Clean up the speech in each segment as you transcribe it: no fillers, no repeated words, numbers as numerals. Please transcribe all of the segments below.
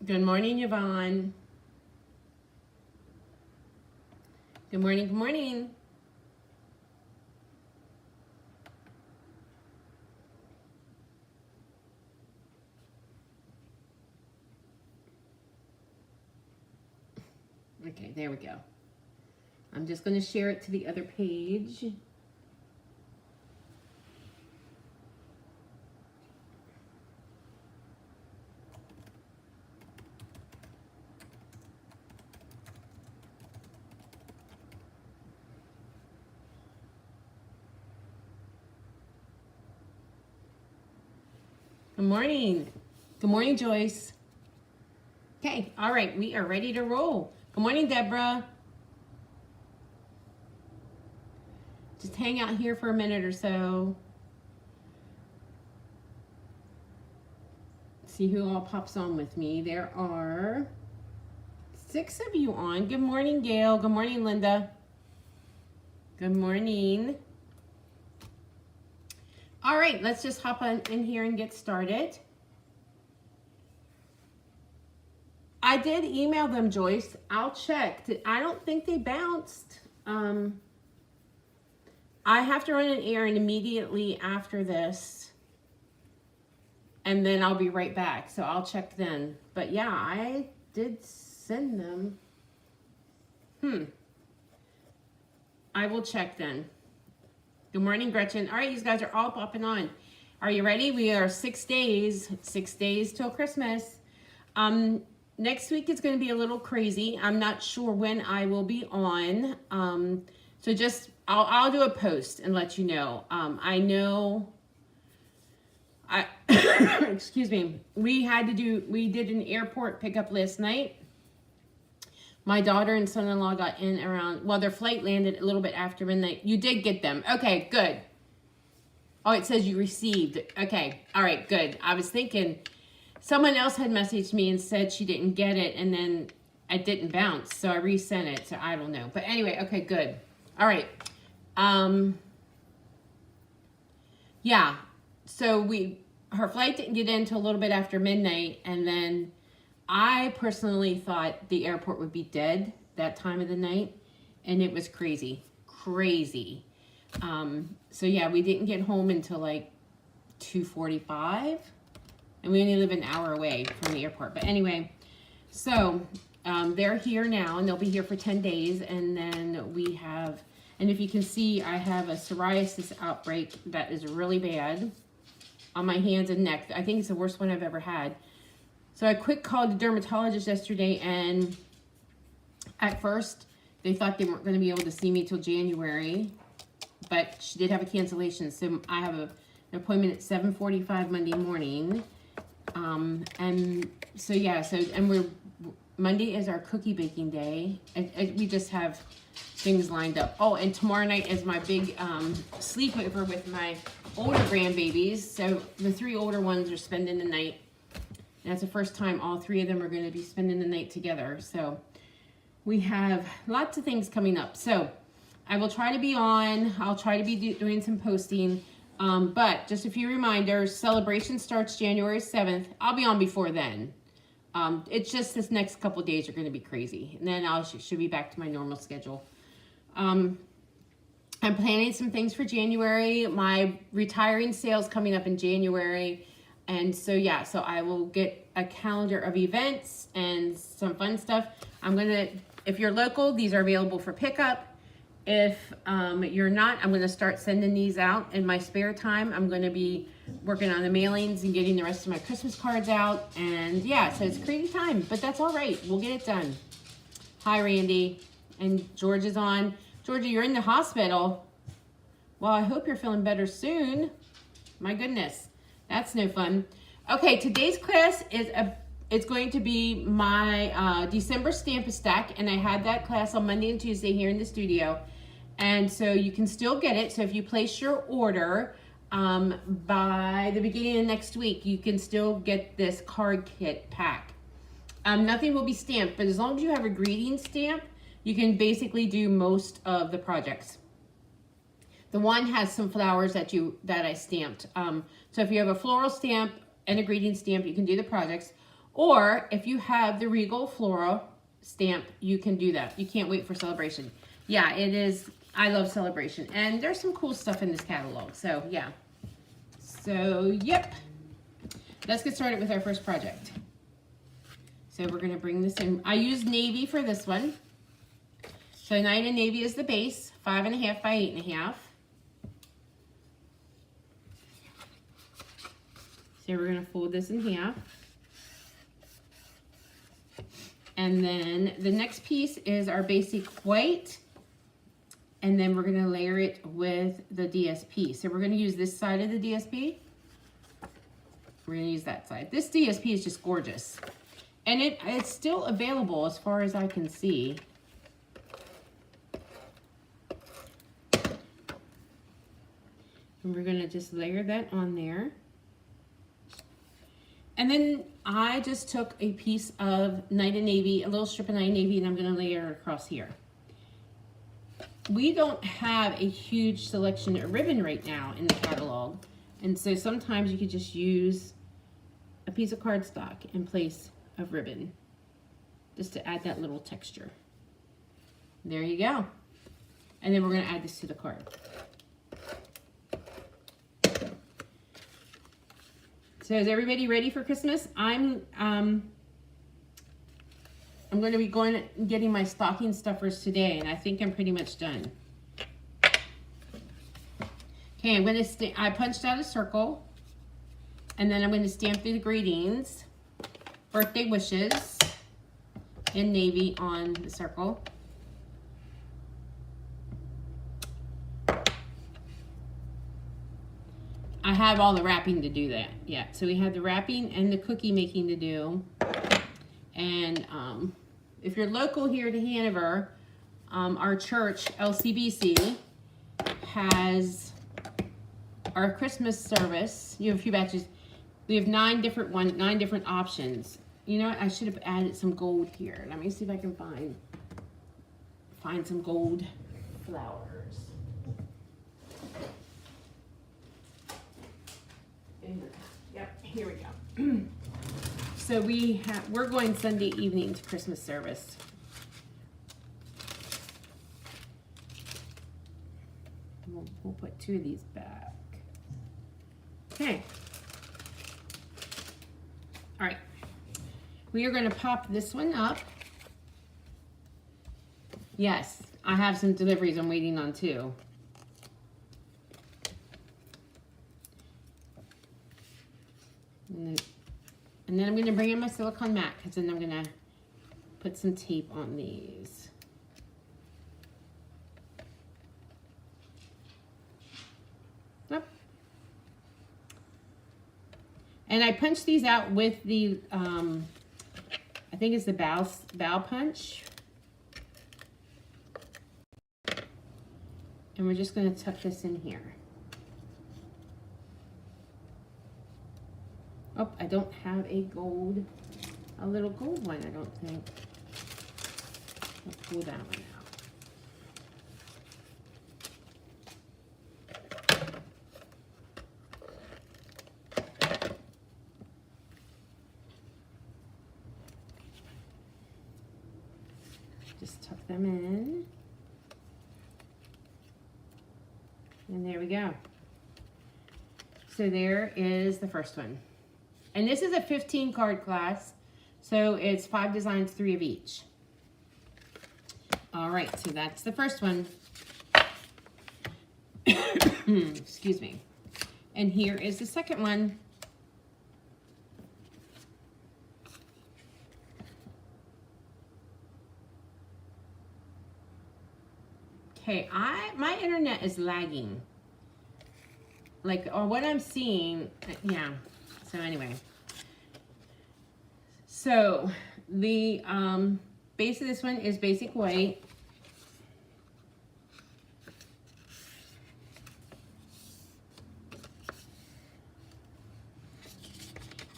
Good morning, Yvonne. Good morning, good morning. Okay, there we go. I'm just going to share it to the other page. Good morning. Good morning, Joyce. Okay, all right, we are ready to roll. Good morning, Deborah. Just hang out here for a minute or so. See who all pops on with me. There are 6 of you on. Good morning, Gail. Good morning, Linda. Good morning. All right, let's just hop on in here and get started. I did email them, Joyce. I'll check. I don't think they bounced. I have to run an errand immediately after this. And then I'll be right back. So I'll check then. But yeah, I did send them. I will check then. Good morning, Gretchen. All right, you guys are all popping on. Are you ready? We are 6 days till Christmas. Next week is going to be a little crazy. I'm not sure when I will be on. So just, I'll do a post and let you know. I know, excuse me, we did an airport pickup last night. My daughter and son-in-law got in around, well, their flight landed a little bit after midnight. You did get them. Okay, good. Oh, it says you received. Okay, all right, good. I was thinking someone else had messaged me and said she didn't get it, and then it didn't bounce, so I resent it, so I don't know. But anyway, okay, good. All right. Yeah, so her flight didn't get in until a little bit after midnight, and then I personally thought the airport would be dead that time of the night, and it was crazy. So yeah, we didn't get home until like 2:45, and we only live an hour away from the airport. But anyway, so they're here now, and they'll be here for 10 days, and then we have, and if you can see, I have a psoriasis outbreak that is really bad on my hands and neck. I think it's the worst one I've ever had. So I quick called the dermatologist yesterday, and at first they thought they weren't going to be able to see me till January, but she did have a cancellation. So I have an appointment at 7:45 Monday morning. And so yeah, and Monday is our cookie baking day. And we just have things lined up. Oh, and tomorrow night is my big sleepover with my older grandbabies. So the 3 older ones are spending the night. And that's the first time all 3 of them are going to be spending the night together. So we have lots of things coming up. So I will try to be on. I'll try to be doing some posting. But just a few reminders. Celebration starts January 7th. I'll be on before then. It's just this next couple days are going to be crazy. And then I should be back to my normal schedule. I'm planning some things for January. My retiring sale's coming up in January. And so, yeah, so I will get a calendar of events and some fun stuff. If you're local, these are available for pickup. If you're not, I'm going to start sending these out in my spare time. I'm going to be working on the mailings and getting the rest of my Christmas cards out. And yeah, so it's crazy time, but that's all right. We'll get it done. Hi, Randy. And George is on. Georgia, you're in the hospital. Well, I hope you're feeling better soon. My goodness, that's no fun. Okay, today's class it's going to be my December Stamp-A-Stack, and I had that class on Monday and Tuesday here in the studio. And so you can still get it. So if you place your order by the beginning of next week, you can still get this card kit pack. Nothing will be stamped, but as long as you have a greeting stamp, you can basically do most of the projects. The one has some flowers that I stamped. So if you have a floral stamp and a greeting stamp, you can do the projects. Or if you have the Regal Floral stamp, you can do that. You can't wait for Celebration. Yeah, it is. I love Celebration. And there's some cool stuff in this catalog. So, yeah. So, yep. Let's get started with our first project. So, we're going to bring this in. I used navy for this one. So, Night in Navy is the base. 5.5 by 8.5. So, we're going to fold this in half. And then the next piece is our basic white. And then we're going to layer it with the DSP. So we're going to use this side of the DSP. We're going to use that side. This DSP is just gorgeous. And it's still available as far as I can see. And we're going to just layer that on there. And then I just took a piece of Night in Navy, a little strip of Night in Navy, and I'm going to layer it across here. We don't have a huge selection of ribbon right now in the catalog. And so sometimes you could just use a piece of cardstock in place of ribbon, just to add that little texture. There you go. And then we're going to add this to the card. So is everybody ready for Christmas? I'm going to be getting my stocking stuffers today, and I think I'm pretty much done. Okay, I'm going to I punched out a circle, and then I'm going to stamp the greetings, birthday wishes, in navy on the circle. I have all the wrapping to do that. Yeah, so we have the wrapping and the cookie making to do. And if you're local here to Hanover, our church, LCBC, has our Christmas service. You have a few batches. We have 9 different options. You know what? I should have added some gold here. Let me see if I can find some gold flowers. Yep, here we go. So we're going Sunday evening to Christmas service. We'll put 2 of these back. Okay. All right. We are going to pop this one up. Yes, I have some deliveries I'm waiting on too. And then I'm going to bring in my silicone mat, because then I'm going to put some tape on these. Yep. And I punched these out with the, I think it's the bow punch. And we're just going to tuck this in here. Oh, I don't have a little gold one, I don't think. I'll pull that one out. Just tuck them in. And there we go. So there is the first one. And this is a 15 card class, so it's 5 designs, 3 of each. All right, so that's the first one. Excuse me. And here is the second one. Okay, my internet is lagging. Like, or what I'm seeing, yeah. So anyway, so the base of this one is basic white.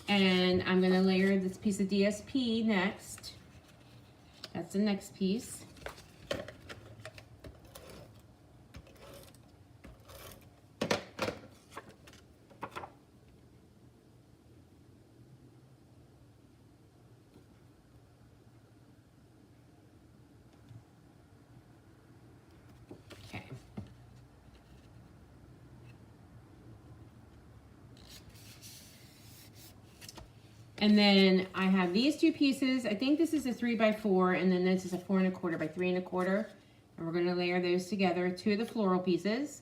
And I'm going to layer this piece of DSP next. That's the next piece. And then I have these two pieces. I think this is a 3x4, and then this is a 4 1/4 by 3 1/4. And we're gonna layer those together, two of the floral pieces.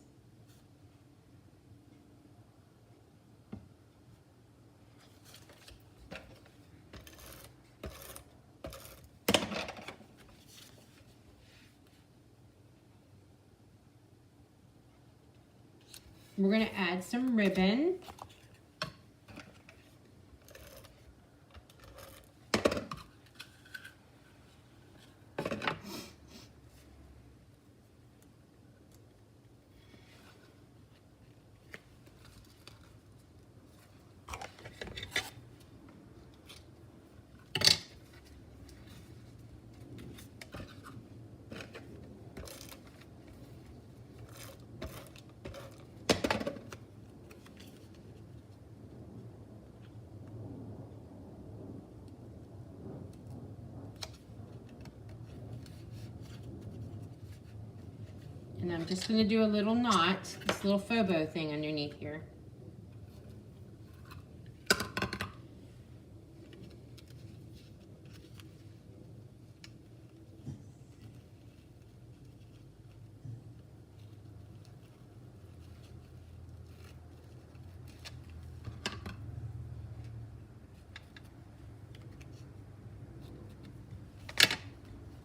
We're gonna add some ribbon. And I'm just going to do a little knot, this little faux bow thing underneath here.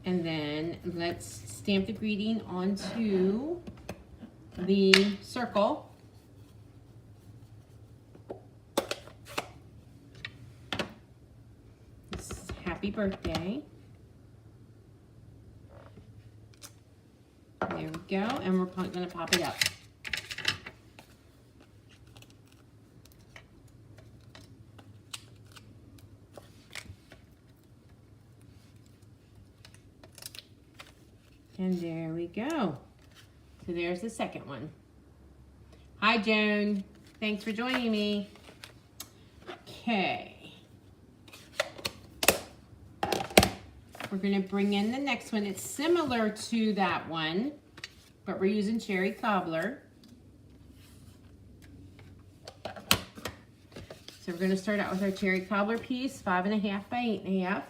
And then let's stamp the greeting onto the circle. This is happy birthday. There we go, and we're going to pop it up. And there we go. So there's the second one. Hi, Joan. Thanks for joining me. Okay. We're going to bring in the next one. It's similar to that one, but we're using cherry cobbler. So we're going to start out with our cherry cobbler piece, 5 1/2 by 8 1/2.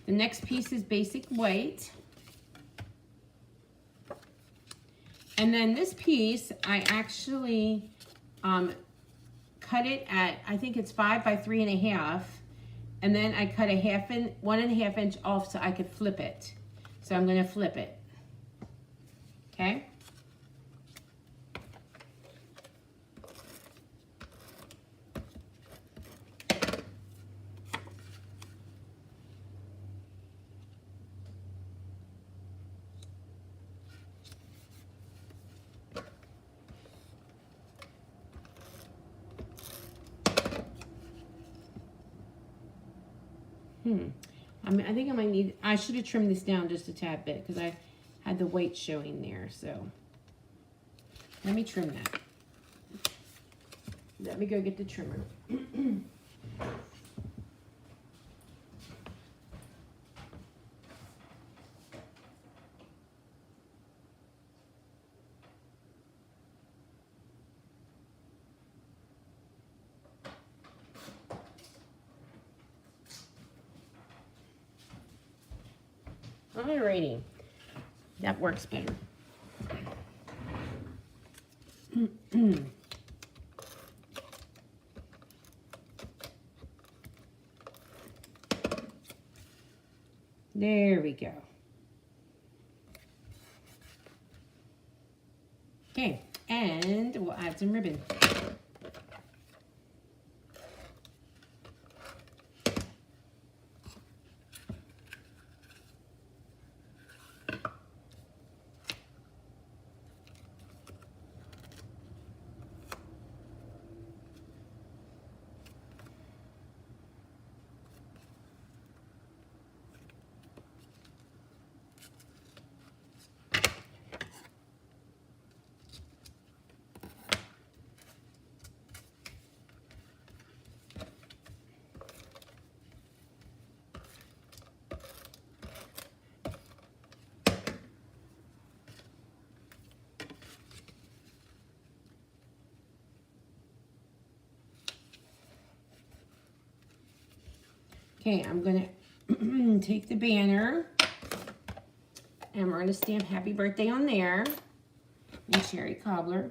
The next piece is basic white. And then this piece, I actually cut it at, I think it's 5 by 3 1/2. And then I cut 1 1/2 inch off so I could flip it. So I'm going to flip it. Okay. I think I might need, I should have trimmed this down just a tad bit because I had the white showing there. So let me trim that. Let me go get the trimmer. Alrighty, that works better. There we go. Okay, and we'll add some ribbon. Okay, I'm gonna take the banner and we're gonna stamp happy birthday on there and cherry cobbler.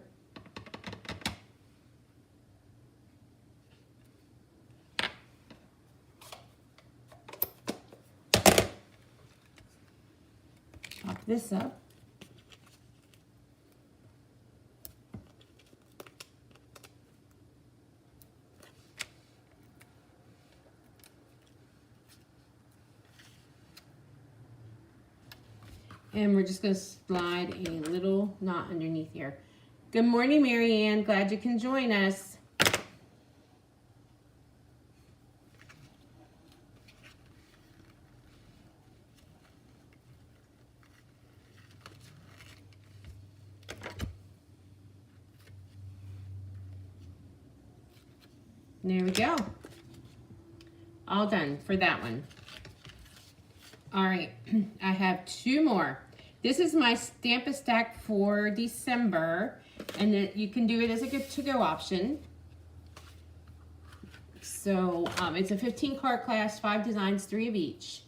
Pop this up. And we're just going to slide a little knot underneath here. Good morning, Mary Ann. Glad you can join us. There we go. All done for that one. All right, I have 2 more. This is my Stamp-A-Stack for December, and you can do it as a to-go option. So it's a 15-card class, 5 designs, 3 of each.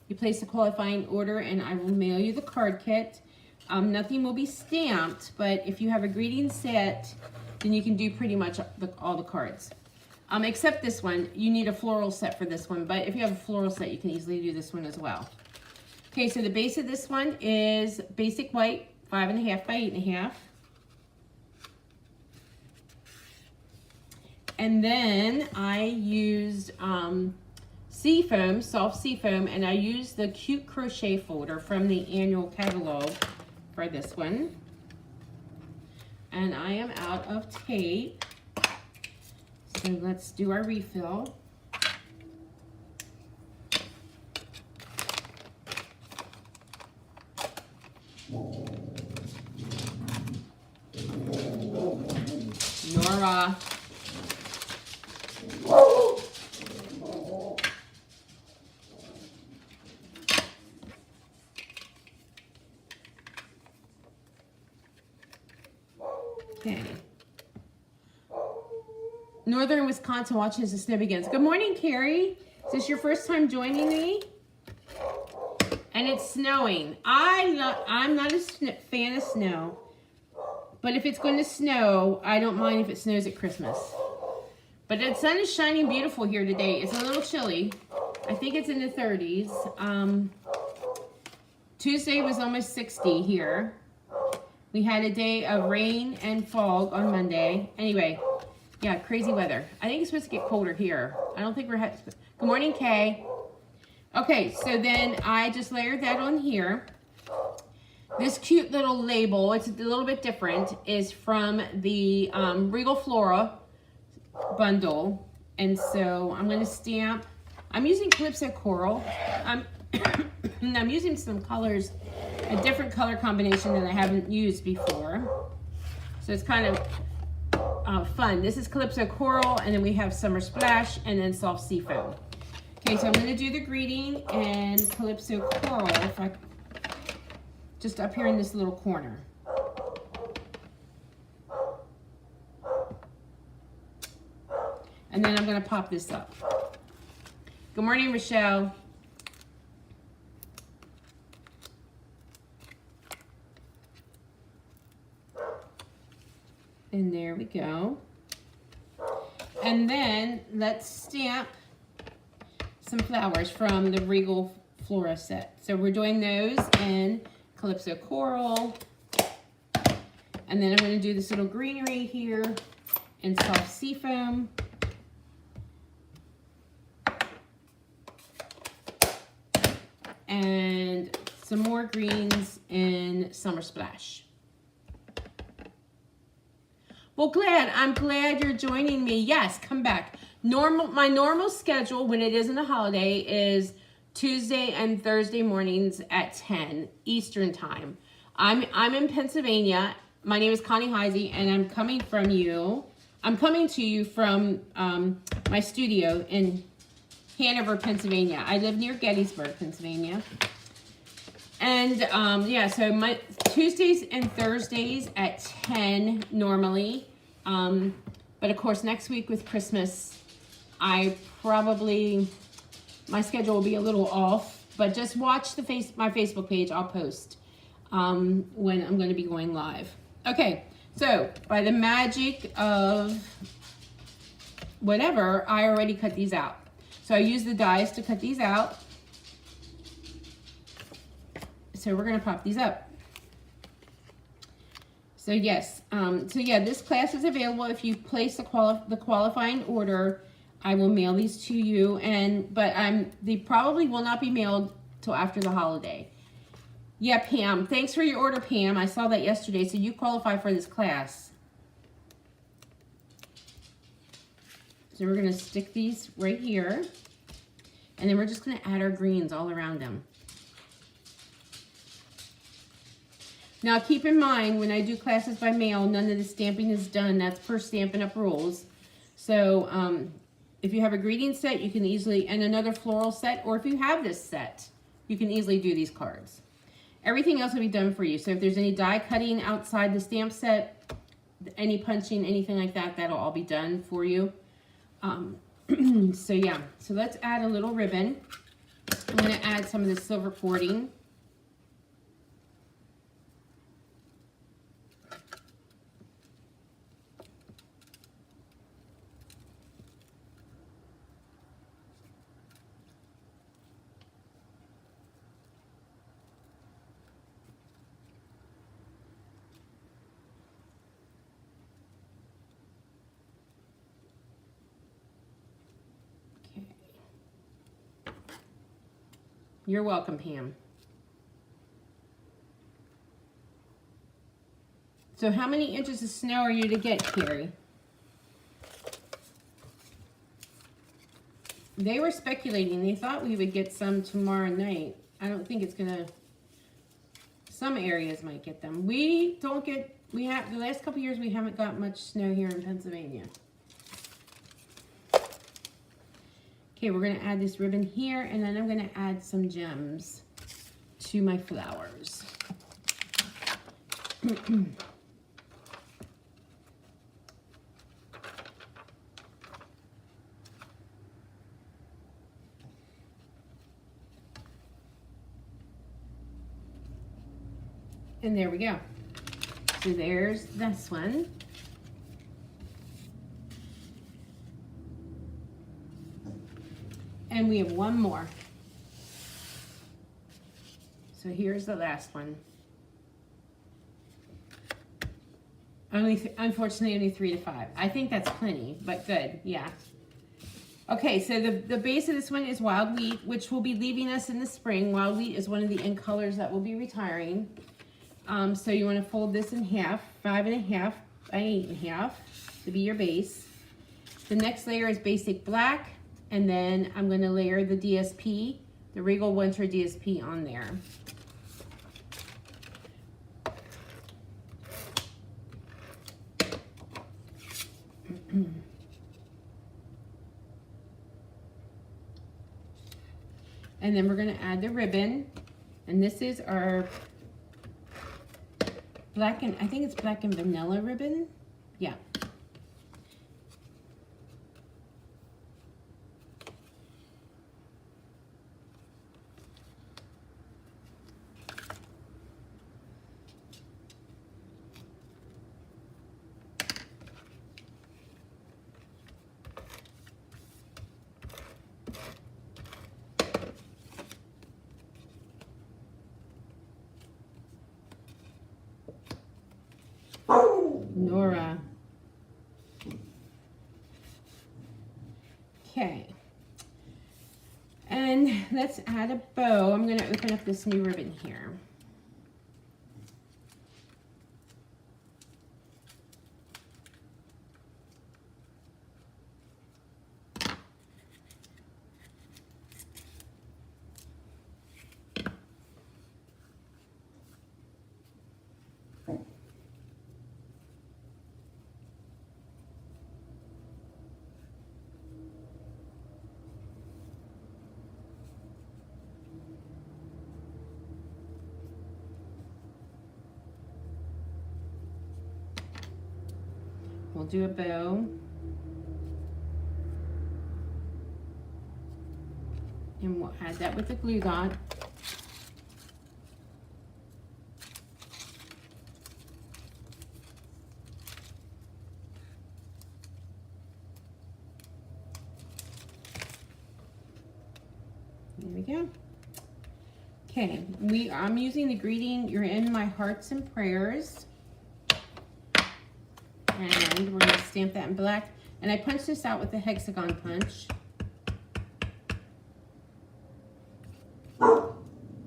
You place a qualifying order, and I will mail you the card kit. Nothing will be stamped, but if you have a greeting set, then you can do pretty much all the cards. Except this one, you need a floral set for this one, but if you have a floral set, you can easily do this one as well. Okay, so the base of this one is basic white, 5.5 by 8.5. And then I used Seafoam, soft Seafoam, and I used the Cute Crochet folder from the annual catalog for this one. And I am out of tape. So let's do our refill. Nora. Okay. Northern Wisconsin watching as the snow begins. Good morning, Carrie. Is this your first time joining me? And it's snowing. I'm not a fan of snow, but if it's going to snow, I don't mind if it snows at Christmas. But the sun is shining beautiful here today. It's a little chilly. I think it's in the 30s. Tuesday was almost 60 here. We had a day of rain and fog on Monday. Anyway, yeah, crazy weather. I think it's supposed to get colder here. I don't think we're having... Good morning, Kay. Okay, so then I just layered that on here. This cute little label, it's a little bit different, is from the Regal Flora bundle. And so I'm going to stamp. I'm using Calypso Coral. And I'm using some colors, a different color combination that I haven't used before. So it's kind of fun. This is Calypso Coral, and then we have Summer Splash, and then Soft Seafoam. Okay, so I'm going to do the greeting and Calypso Coral, if I just up here in this little corner. And then I'm going to pop this up. Good morning, Rochelle. And there we go. And then let's stamp some flowers from the Regal Flora set. So we're doing those in Calypso Coral. And then I'm going to do this little greenery here in Soft Seafoam. And some more greens in Summer Splash. Well, I'm glad you're joining me. Yes, come back. My normal schedule when it isn't a holiday is Tuesday and Thursday mornings at 10 Eastern time. I'm in Pennsylvania. My name is Connie Heisey, and I'm coming to you from my studio in Hanover, Pennsylvania. I live near Gettysburg, Pennsylvania. And yeah, so my Tuesdays and Thursdays at 10 normally. But of course, next week with Christmas, I probably my schedule will be a little off, but just watch my Facebook page. I'll post when I'm going to be going live. Okay, so by the magic of whatever, I already cut these out. So I use the dies to cut these out. So we're going to pop these up. So yes, so yeah, this class is available. If you place the qualifying order, I will mail these to you. But they probably will not be mailed till after the holiday. Yeah, Pam, thanks for your order, Pam. I saw that yesterday, so you qualify for this class. So we're going to stick these right here, and then we're just going to add our greens all around them. Now keep in mind, when I do classes by mail, none of the stamping is done. That's per Stampin' Up! Rules. So if you have a greeting set, you can easily, and another floral set, or if you have this set, you can easily do these cards. Everything else will be done for you. So if there's any die cutting outside the stamp set, any punching, anything like that, that'll all be done for you. So yeah, so let's add a little ribbon. I'm going to add some of the silver cording. You're welcome, Pam. So how many inches of snow are you to get, Carrie? They were speculating. They thought we would get some tomorrow night. I don't think it's gonna, some areas might get them. We don't get, the last couple years we haven't got much snow here in Pennsylvania. Okay, we're going to add this ribbon here, and then I'm going to add some gems to my flowers. And there we go. So there's this one. And we have one more. So here's the last one. Unfortunately, only 3 to 5. I think that's plenty, but good, yeah. Okay, so the base of this one is Wild Wheat, which will be leaving us in the spring. Wild Wheat is one of the ink colors that will be retiring. So you want to fold this in half, 5.5 by 8.5 to be your base. The next layer is Basic Black. And then I'm going to layer the DSP, the Regal Winter DSP on there. And then we're going to add the ribbon. And this is our black and, I think it's black and vanilla ribbon. Yeah. Nora. Okay. And let's add a bow. I'm going to open up this new ribbon here. We'll do a bow. And we'll add that with the glue dot. There we go. Okay, I'm using the greeting, "You're in my hearts and prayers." And we're gonna stamp that in black. And I punched this out with the hexagon punch.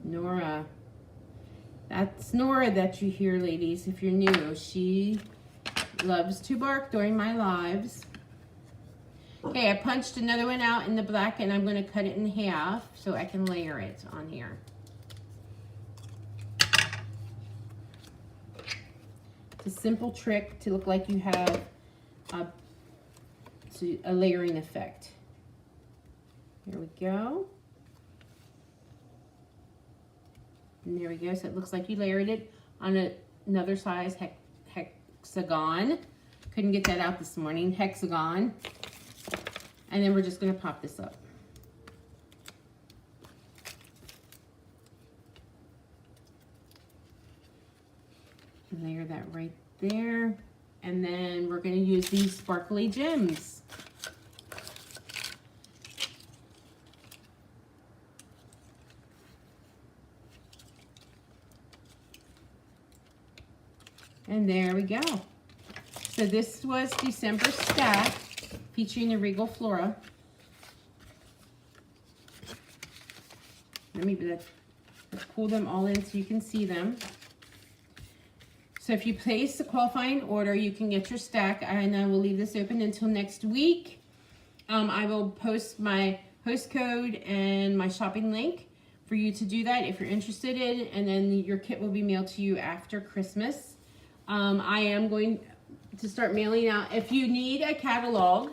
Nora. That's Nora that you hear, ladies, if you're new. She loves to bark during my lives. Okay, I punched another one out in the black, and I'm going to cut it in half so I can layer it on here. It's a simple trick to look like you have a layering effect. Here we go. And there we go. So it looks like you layered it on another size hexagon. Couldn't get that out this morning. Hexagon. And then we're just going to pop this up. Layer that right there. And then we're going to use these sparkly gems. And there we go. So this was December stack featuring the Regal Flora. Let's pull them all in so you can see them. So if you place a qualifying order, you can get your stack, and I will leave this open until next week. I will post my host code and my shopping link for you to do that if you're interested in, and then your kit will be mailed to you after Christmas. I am going to start mailing out. If you need a catalog,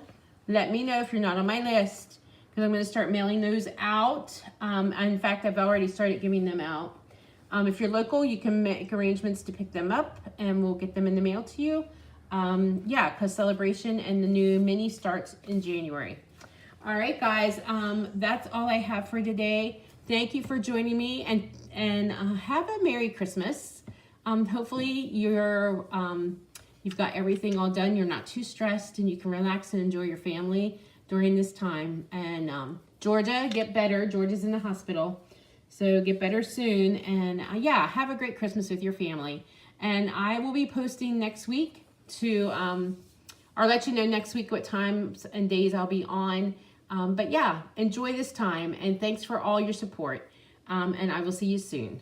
let me know if you're not on my list, because I'm going to start mailing those out. In fact, I've already started giving them out. If you're local, you can make arrangements to pick them up, and we'll get them in the mail to you. Yeah, because Celebration and the new mini starts in January. All right, guys, that's all I have for today. Thank you for joining me, and have a Merry Christmas. Hopefully you've got everything all done. You're not too stressed, and you can relax and enjoy your family during this time. And Georgia, get better. Georgia's in the hospital, so get better soon. And yeah, have a great Christmas with your family. And I will be posting next week to, or let you know next week what times and days I'll be on. But yeah, enjoy this time, and thanks for all your support. And I will see you soon.